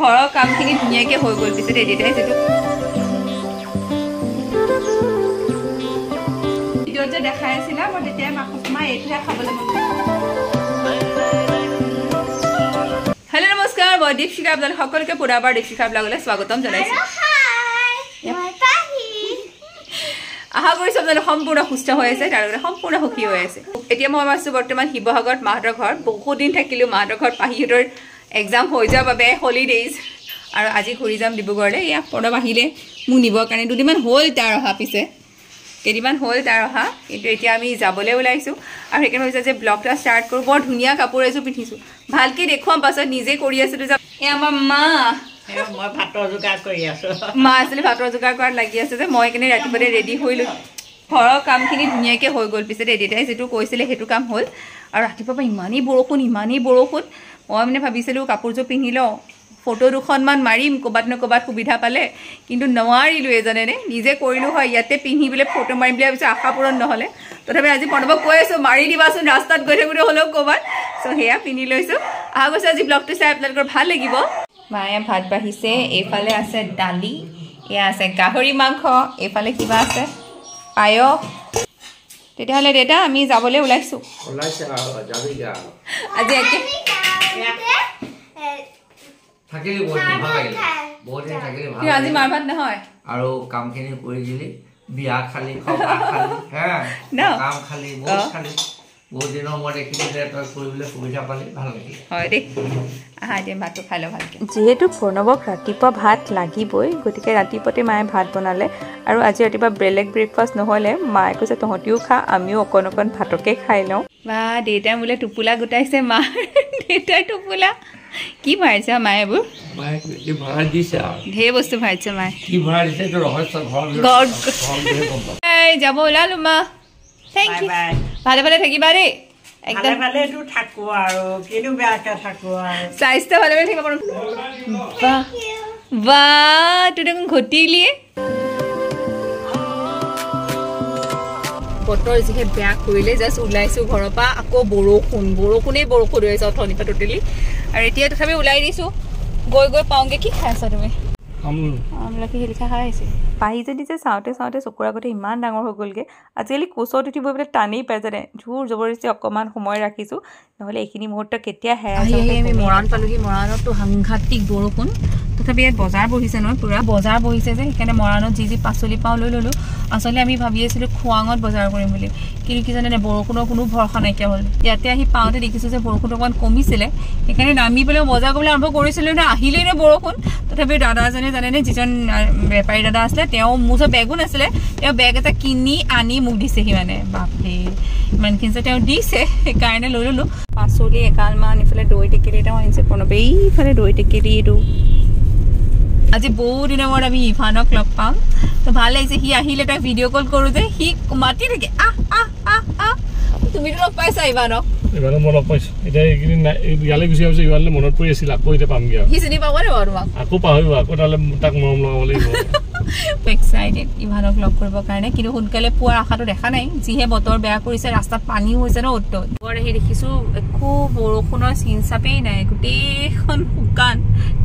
ঘৰৰ কামখিনি ধুনীয়াকৈ হৈ গ'ল পিছে দেউতাই যিটো ভিডিঅ'ত যে দেখাই আছিলা মই তেতিয়াই মাক মা এইটোহে খাবলৈ মন গৈছে। হেল্ল' নমস্কাৰ, মই দীপশিখা আপোনালোক সকলোকে পুনৰবাৰ দীপশিখা ব্লগলৈ স্বাগতম জনাইছোঁ। আশা কৰিছোঁ আপোনালোক সম্পূৰ্ণ সুস্থ হৈ আছে, তাৰ লগতে সম্পূৰ্ণ সুখী হৈ আছে। এতিয়া মই আছোঁ বৰ্তমান শিৱসাগৰত মাহঁতৰ ঘৰত। বহুত দিন থাকিলোঁ মাহঁতৰ ঘৰত, পাহিহঁতৰ এক্সাম হৈ যোৱাৰ বাবে হলিডেজ, আৰু আজি ঘূৰি যাম ডিব্ৰুগড়লৈ। এয়া প্ৰণৱ আহিলে মোক নিবৰ কাৰণে, দুদিনমান হ'ল তাৰ অহা, পিছে কেইদিনমান হ'ল তাৰ অহা, কিন্তু এতিয়া আমি যাবলৈ ওলাইছোঁ। আৰু সেইকাৰণে ভাবিছোঁ যে ব্লগটা ষ্টাৰ্ট কৰোঁ। বৰ ধুনীয়া কাপোৰ এযোৰ পিন্ধিছোঁ, ভালকৈ দেখুৱাম পাছত, নিজে কৰি আছিলোঁ যে। এয়া আমাৰ মা, মই ভাতৰ যোগাৰ কৰি আছোঁ। মা আছিলে ভাতৰ যোগাৰ কৰাত লাগি আছে যে, মই সেইকাৰণে ৰাতিপুৱাতে ৰেডি হৈলোঁ। ঘৰৰ কামখিনি ধুনীয়াকৈ হৈ গ'ল পিছে দেউতাই যিটো কৈছিলে সেইটো কাম হ'ল। আৰু ৰাতিপুৱাৰ পৰা ইমানেই বৰষুণ, মই মানে ভাবিছিলোঁ কাপোৰযোৰ পিন্ধি লওঁ, ফটো দুখনমান মাৰিম ক'ৰবাত ন ক'ৰবাত সুবিধা পালে, কিন্তু নোৱাৰিলোঁ জানেনে। নিজে কৰিলোঁ হয়, ইয়াতে পিন্ধি পেলাই ফটো মাৰিম বুলি ভাবিছোঁ, আশা পূৰণ নহ'লে। তথাপি আজি প্ৰণৱক কৈ আছোঁ মাৰি দিবাচোন ৰাস্তাত গৈ থাকোঁতে হ'লেও ক'ৰবাত। চ' সেয়া পিন্ধি লৈছোঁ। আশা কৰিছোঁ আজি ব্লগটো চাই আপোনালোকৰ ভাল লাগিব। মায়ে ভাত বাঢ়িছে, এইফালে আছে দালি, এয়া আছে গাহৰি মাংস, এইফালে কিবা আছে পায়স। তেতিয়াহ'লে দেউতা আমি যাবলৈ ওলাইছোঁ আজি। আজি মাৰ ভাত নহয় আৰু কামখিনি কৰি দিলি, বিয়া খালি, কাম খালি, বহুত দিনৰ মূৰত এইখিনি তই কৰিবলৈ সুবিধা পালি, ভাল লাগিল। হয় দেই, আহা এতিয়া ভাতটো খাই লওঁ ভালকৈ। যিহেতু প্ৰণৱক ৰাতিপুৱা ভাত লাগিবই, গতিকে ৰাতিপুৱাতে মায়ে ভাত বনালে। আৰু আজি ৰাতিপুৱা বেলেগ ব্ৰেকফাষ্ট নহ'লে মায়ে কৈছে তহঁতিও খা, আমিও অকণ অকণ ভাতকে খাই লওঁ। বা দেউতাই বোলে টোপোলা গোটাইছে, মা দেউতাই টোপোলা কি ভৰাইছে মায়ে? এইবোৰ ঢেৰ বস্তু ভৰাইছে মায়ে। যাব ওলালো মা, থেংক ইউ। ভালে ভালে থাকিবা দেই, একদম থাকো আৰু কিনো বেয়াকে থাকো আৰু স্বাস্থ্য ভালে ভালে থাকিব পাৰোঁ। বাহ তোৰ দেখোন ঘটিলিয়ে। বতৰ যিহে বেয়া কৰিলে, জাষ্ট ওলাইছোঁ ঘৰৰ পৰা, আকৌ বৰষুণেই হৈ আছে অথনিৰ পৰা ট'টেলি। আৰু এতিয়া তথাপি ওলাই দিছোঁ, গৈ পাওঁগৈ। কি খাই আছা তুমি? আমলখি শিলিখা খাই আহিছে। পাহিজনী যে চাওঁতে চকুৰ আগতে ইমান ডাঙৰ হৈ গ'লগৈ। আজিকালি কোচত উঠিব বোলে টানেই পায় জানে, জোৰ জবৰদস্তি অকণমান সময় ৰাখিছোঁ, নহ'লে এইখিনি মুহূৰ্ত কেতিয়া হেৰাই যায়। আমি মৰাণ পালোহি, মৰাণততো সাংঘাতিক বৰষুণ। তথাপি ইয়াত বজাৰ বহিছে নহয়, পূৰা বজাৰ বহিছে যে, সেইকাৰণে মৰাণত যি পাচলি পাওঁ লৈ ল'লোঁ। আচলতে আমি ভাবি আছিলোঁ খোৱাঙত বজাৰ কৰিম বুলি, কিন্তু কি জানে বৰষুণৰ কোনো ভৰসা নাইকিয়া হ'ল। ইয়াতে আহি পাওঁতে দেখিছোঁ যে বৰষুণটো অকণমান কমিছিলে, সেইকাৰণে নামি পেলাই বজাৰ কৰিবলৈ আৰম্ভ কৰিছিলোঁ। আহিলেই নে বৰষুণ। তথাপি দাদাজনে জানেনে, যিজন বেপাৰী দাদা আছিলে, তেওঁ মোৰ ওচৰত বেগো নাছিলে, তেওঁ বেগ এটা কিনি আনি মোক দিছেহি। মানে বাপৰে ইমানখিনি যে তেওঁ দিছে, সেইকাৰণে লৈ ল'লোঁ। পাচলি এগালমান, ইফালে দৈ টেকেলি এটাও আনিছে প্ৰণৱে, এইফালে দৈ টেকেলি। এইটো আজি বহু দিনৰ মূৰত আমি ইভানক লগ পাম, তো ভাল লাগিছে। সি আহিলে তাক ভিডিঅ' কল কৰোঁ যে, সি মাতি থাকে আহ আহ আহ আহ। তুমিতো লগ পাইছা ইভানক? ইভানক মই লগ পাইছোঁ, এতিয়া এইকেইদিন ইয়ালৈ গুচি আহিছোঁ। ইভানলৈ মনত পৰি আছিল, আকৌ এতিয়া পামগৈ আৰু। সি চিনি পাব নে বাৰু তোমাক? আকৌ পাহৰিব, আকৌ তালৈ তাক মৰম লগাব লাগিব। এক্সাইটেড ইভানক লগ কৰিবৰ কাৰণে, কিন্তু সোনকালে পোৱাৰ আশাটো দেখা নাই। যিহে বতৰ বেয়া কৰিছে, ৰাস্তাত পানীও হৈছে ন অ'ত ত'ত। বৰ আহি দেখিছোঁ একো বৰষুণৰ চিন চাপেই নাই, গোটেইখন শুকান।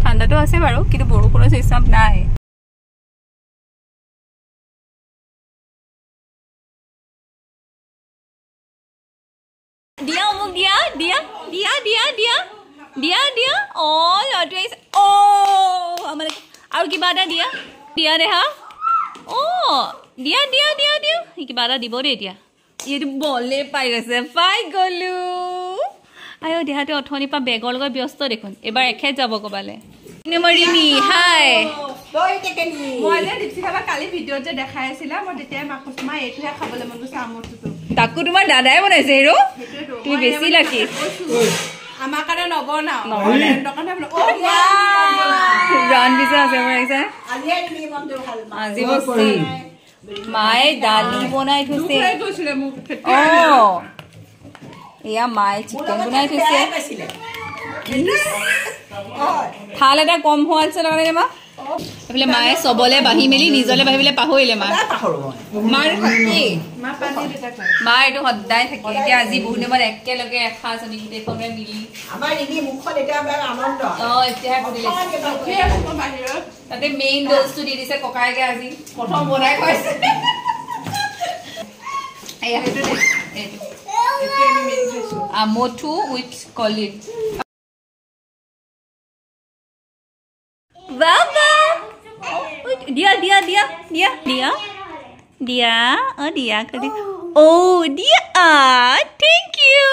ঠাণ্ডাটো আছে বাৰু, কিন্তু বৰষুণৰ চিন চাপ নাই। দিয়া মোক দিয়া দিয়া দিয়া দিয়া দিয়া দিয়া দিয়া। অঁ ল'ৰাটো আহিছে। মানে আৰু কিবা এটা দিয়া দিয়া দেহা। অঁ দিয়া দিয়া দিয়া দিয়া, কিবা এটা দিব দেই এতিয়া। এইটো বলে পাই গৈছে, পাই গ'লোঁ। আইঅ দেহাটো অথনিৰ পৰা বেগৰ লগত ব্যস্ত দেখোন, এবাৰ এখেত যাব ক'বালে। হাই মই যে দীপশিখা কালি ভিডিঅ'ত যে দেখাই আছিলা, মই তেতিয়াই মাক কৈছোঁ মা এইটোহে খাবলৈ মন গৈছে আমৰটোতো। তাকো তোমাৰ দাদাই বনাইছে হেৰো, তুমি বেছি লাকি। আমাৰ কাৰণে নবনাও, ৰান পিছে আছে আজি বস্তি। মায়ে দালি বনাই থৈছে, এয়া মায়ে চিকেন বনাই থৈছে। থাল এটা কম হোৱা আছে কাৰণে মা এইফালে মায়ে চবলে বাঢ়ি মেলি নিজলে বাঢ়িবলৈ পাহৰিলে মা মাৰ থাকি মা এইটো সদায় থাকে এতিয়া আজি বহুত দিনত একেলগে এসাঁজ আমি গোটেইখনে মিলি তাতে মেইন ড'জটো দি দিছে ককায়েকে আজি প্ৰথম বনাই খুৱাইছে আমঠু উইথ কলিড বাবা দিয়া দিয়া দিয়া দিয়া দিয়া দিয়া দিয়া কৰি দিয়া থেংক ইউ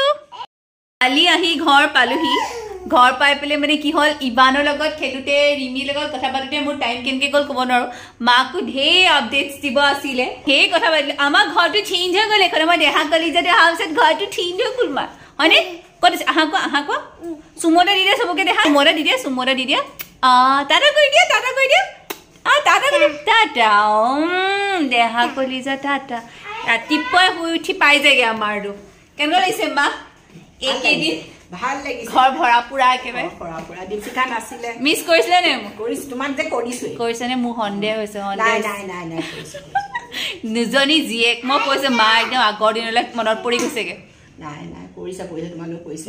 কালি আহি ঘৰ পালোহি ঘৰ পাই পেলাই মানে কি হ'ল ইবানৰ লগত খেলোঁতে ৰিমিৰ লগত কথা পাতোঁতে মোৰ টাইম কেনেকৈ গ'ল ক'ব নোৱাৰোঁ মাকো ঢেৰ আপডেটছ দিব আছিলে সেই কথা পাতিলোঁ আমাৰ ঘৰটো চেঞ্জ হৈ গ'ল এখন আমাৰ দেহা কলিজাতে অহাৰ পিছত ঘৰটো চেঞ্জ হৈ গ'ল মা হয়নে ক'ত আছে আহা কোৱা চুমতে দি দিয়া চবকে দেখা চুমতে দি দিয়া টাটা কৰি দিয়া টাটা দেহা কলিজা টাটা ৰাতিপুৱাই শুই উঠি পাই যায়গৈ আমাৰটো কেনেকুৱা লাগিছে মা এইকেইদিন ভাল লাগিছে ঘৰ ভৰা পুৰা একেবাৰে দীপশিখা নাছিলে মিছ কৰিছিলে নে কৰিছো তোমাক যে কৰিছো কৰিছেনে মোৰ সন্দেহ হৈছে দুজনী জীয়েক মই কৈছো মা একদম আগৰ দিনলৈ মনত পৰি গৈছেগে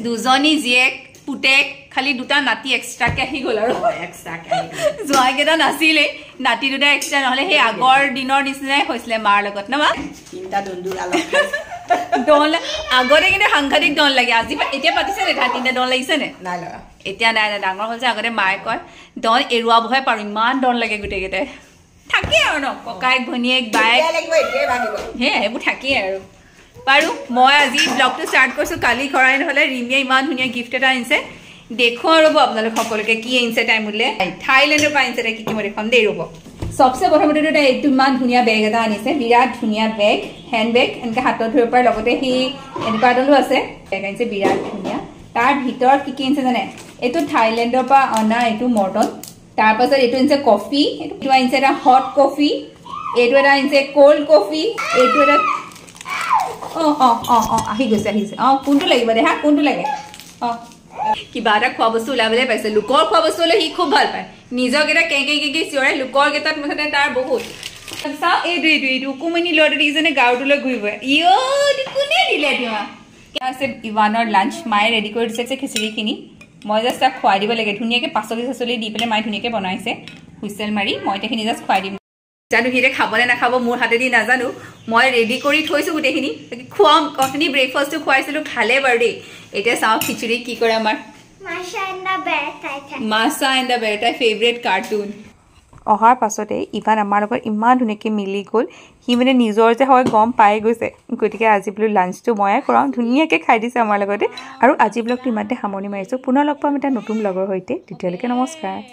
দুজনী জীয়েক পুতেক খালি দুটা নাতি এক্সট্ৰাকে আহি গ'ল আৰু জোৱাইকেইটা নাছিলে নাতি দুটা এক্সট্ৰা নহ'লে সেই আগৰ দিনৰ নিচিনাই হৈছিলে মাৰ লগত ন মা ডন আগতে কিন্তু সাংঘাতিক ডন লাগে আজি এতিয়া পাতিছে নে তিনিটা ডন লাগিছে নে এতিয়া নাই ডাঙৰ হ'ল যে আগতে মায়ে কয় ডন এৰুৱাবহে পাৰোঁ ইমান ডন লাগে গোটেইকেইটাই থাকে আৰু ন ককায়েক ভনীয়েক বায়েক সেয়াই সেইবোৰ থাকেই আৰু বাৰু মই আজি ব্লগটো ষ্টাৰ্ট কৰিছোঁ কালি কৰাই নহ'লে ৰিমিয়ে ইমান ধুনীয়া গিফ্ট এটা আনিছে দেখুৱাওঁ ৰ'ব আপোনালোক সকলোকে কি আনিছে তাই মোলৈ থাইলেণ্ডৰ পৰা আনিছে তাই কি মই দেখুৱাম দেই ৰ'ব চবচে প্ৰথমতে তাই এইটো ইমান ধুনীয়া বেগ এটা আনিছে বিৰাট ধুনীয়া বেগ হেণ্ড বেগ এনেকৈ হাতত ধৰিব পাৰে লগতে সি এনেকুৱা এডালো আছে বেগ আনিছে বিৰাট ধুনীয়া তাৰ ভিতৰত কি আনিছে জানে এইটো থাইলেণ্ডৰ পৰা অনা এইটো মৰ্টন তাৰপাছত এইটো আনিছে কফি এইটো আনিছে এটা হট কফি এইটো এটা আনিছে কোল্ড কফি এইটো এটা আহি গৈছে কোনটো লাগিব দেহা কোনটো লাগে কিবা এটা খোৱা বস্তু ওলাবলৈ পাইছে লোকৰ খোৱা বস্তু হ'লে সি খুব ভাল পায় নিজক এটা কেঁকে চিঞৰাই লোকৰ কেইটাত মুঠতে তাৰ বহুত চাওঁ এইটো উকুমনি ল'ৰাটো দেখিছেনে গাৰুটোলৈ ঘূৰিব কোনে দিলে তোমাক আছে ইৱানৰ লাঞ্চ মায়ে ৰেডি কৰি দিছে খিচিৰিখিনি মই জাষ্ট তাক খুৱাই দিব লাগে ধুনীয়াকৈ পাচলি দি পেলাই মায়ে ধুনীয়াকৈ বনাইছে হুইচেল মাৰি মই সেইখিনি জাষ্ট খুৱাই দিম জানো সিহঁতে খাবনে নাখাব মোৰ হাতেদি নাজানো মই ৰেডি কৰি থৈছোঁ গোটেইখিনি খুৱাম অথনি ব্ৰেকফাষ্টটো খুৱাইছিলোঁ খালে বাৰু দেই এতিয়া চাওঁ খিচিৰি কি কৰে আমাৰ মাছা এণ্ড দ্য বেৰ তাই ফেভৰেট কাৰ্টুন অহাৰ পাছতে ইভান আমাৰ লগত ইমান ধুনীয়াকৈ মিলি গ'ল সি মানে নিজৰ যে হয় গম পাই গৈছে গতিকে আজি বোলো লাঞ্চটো ময়ে কৰাওঁ ধুনীয়াকৈ খাই দিছে আমাৰ লগতে আৰু আজি ব্লগটো ইমানতে সামৰণি মাৰিছোঁ পুনৰ লগ পাম এটা নতুন লগৰ সৈতে তেতিয়ালৈকে নমস্কাৰ